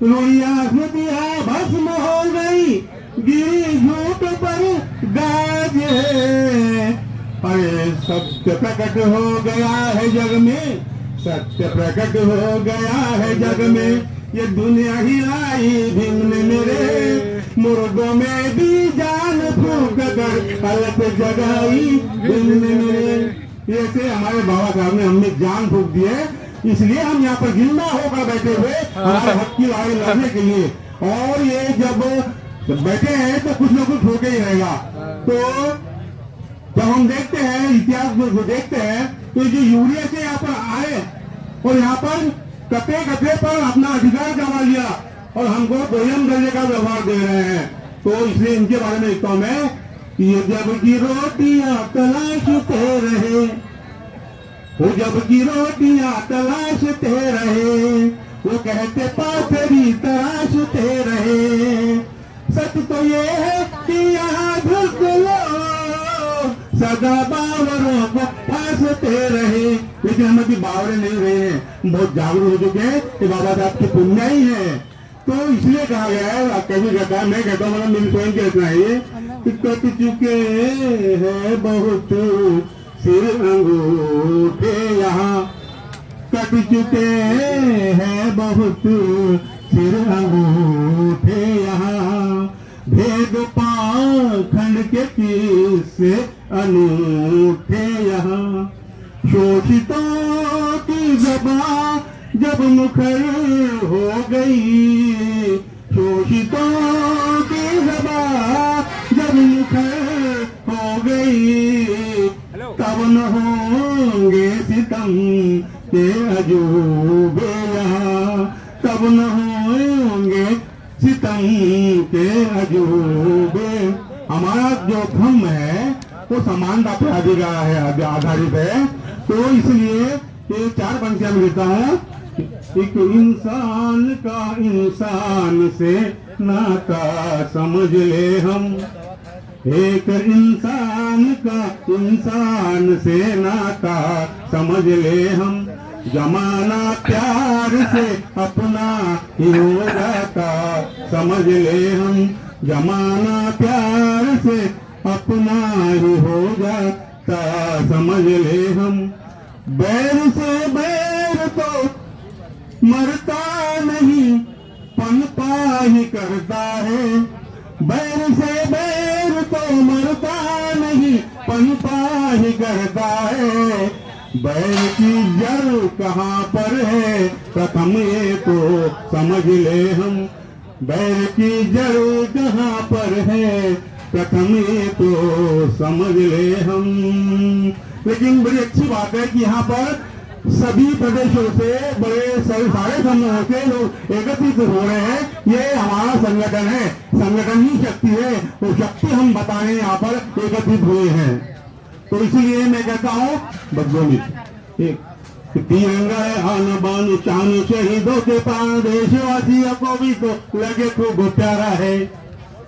रोइया स्मृतियां भस्म हो गई, गिरी झूठ पर गाज है। अरे सत्य प्रकट हो गया है जग में, सत्य प्रकट हो गया है जग में, ये दुनिया ही लाई भीम ने मेरे, मुर्दों में भी जान फूंक कर अलग जगाई भीम ने मेरे। ऐसे हमारे बाबा साहब ने हमें जान फूंक दी है, इसलिए हम यहाँ पर जिंदा होकर बैठे हुए हमारे हक की लड़ाई लड़ने के लिए। और ये जब बैठे हैं तो कुछ न कुछ होके ही रहेगा। तो जब हम देखते हैं इतिहास में देखते हैं तो जो यूरिया से यहाँ पर आए और यहाँ पर कते कते पर अपना अधिकार जमा लिया और हमको दोयम दर्जे का व्यवहार दे रहे हैं, तो इसलिए इनके बारे में लिखता हूं मैं कि ये जब की रोटियां तलाशते रहे, वो जब की रोटियां तलाशते रहे, वो कहते पाथरी तराशते रहे। सच तो ये है कि यहाँ धुक लो, सदा बावरों को फांसते रहे। लेकिन हम अभी बावरे नहीं रहे हैं, बहुत जागरूक हो चुके हैं कि बाबा साहब की पुण्य ही है। तो इसलिए कहा गया है, कभी कहता है, मैं कहता हूँ, मतलब मेरी स्वयं कहना है ये कि कट चुके हैं बहुत सिर अंगूठे यहाँ, कट चुके हैं बहुत सिर अंगूठे यहाँ, भेद पाखंड के किस्से अनूठे यहाँ। शोषितों की ज़बान जब मुखर हो गई, शोषितों की ज़बान जब मुखर हो गई, तब न होंगे सितम के अजूबे यहाँ, तब न होंगे सितम के अजूबे। हमारा जो धर्म है वो समानता पर आधारित है। तो इसलिए ये 4 पंक्तियां मैं लिखता हूँ। एक इंसान का इंसान से नाता समझ ले हम, एक इंसान का इंसान से नाता समझ ले हम, जमाना प्यार से अपना ही हो जाता समझ ले हम, जमाना प्यार से अपना ही हो जाता समझ ले हम। बैर से बैर तो मरता नहीं, पनपा ही करता है, बैर से बैर तो मरता नहीं, पनपा ही करता है। बैर की जड़ कहाँ पर है प्रथम ये तो समझ ले हम, बैर की जड़ कहाँ पर है प्रथम ये तो समझ ले हम। लेकिन बड़ी अच्छी बात है कि यहाँ पर सभी प्रदेशों से बड़े सारे समूहों से लोग एकत्रित हो रहे हैं। ये हमारा संगठन है, संगठन ही शक्ति है, वो शक्ति हम बताने यहाँ पर एकत्रित हुए हैं। तो इसीलिए मैं कहता हूँ बदलोनी तिरंगा है आन बान शान शहीदों के प्राण, देशवासियों को भी तो लगे खूब प्यारा है।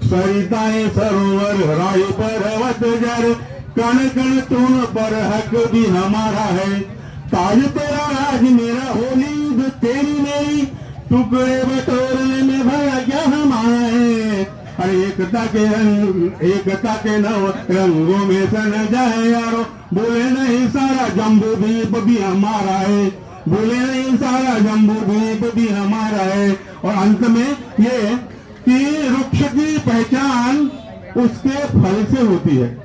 सरिताएं सरोवर राय पर्वत जर, कण कण तून पर हक भी हमारा है। ताज तेरा राज मेरा होली जो तेरी मेरी, टुकड़े बटोरने में भरा क्या हमारा है। अरे एकता के रंग एकता के नव रंगों में सन जाए यारो, बोले नहीं सारा जम्बू द्वीप भी हमारा है, बोले नहीं सारा जम्बू द्वीप भी हमारा है। और अंत में ये कि वृक्ष की पहचान उसके फल से होती है,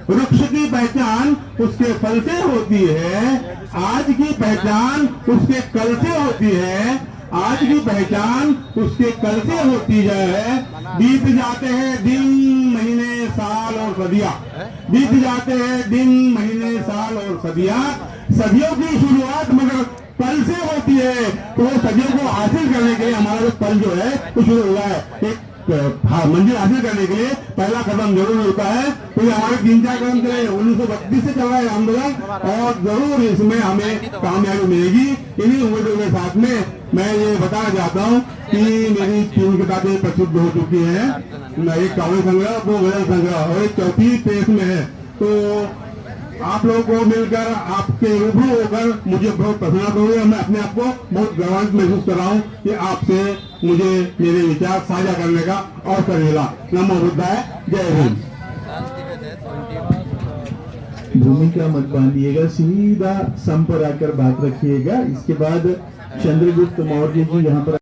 वृक्ष की पहचान उसके फल से होती है। आज की पहचान उसके कल से होती है, आज की पहचान उसके कल से होती है। बीत जाते हैं दिन महीने साल और सदियां, बीत जाते हैं दिन महीने साल और सदियां। सदियों की शुरुआत मगर पल से होती है, तो वो सदियों को हासिल करने के लिए हमारा जो पल जो है वो शुरू हुआ है। एक मंजिल हासिल करने के लिए पहला कदम जरूर होता है। तो ये हमारे 3-4 कदम चले 1932 से चल रहा है आंदोलन, और जरूर इसमें हमें कामयाबी मिलेगी। इन्हीं उम्मीदों के साथ में मैं ये बताना चाहता हूँ कि मेरी 3 किताबें प्रसिद्ध हो चुकी हैं। एक काव्य संग्रह, 2 गजल संग्रह और एक चौथी प्रेस में है। तो आप लोगों को मिलकर आपके रूबरू होकर मुझे बहुत प्रसन्नता हुई और मैं अपने आप को बहुत गौरवान्वित महसूस कर रहा हूँ कि आपसे मुझे मेरे विचार साझा करने का अवसर मिला। नमो बुद्धाय, जय हिंद। भूमिका मत बांधिएगा, सीधा सम पर आकर बात रखिएगा। इसके बाद चंद्रगुप्त मौर्य जी यहाँ पर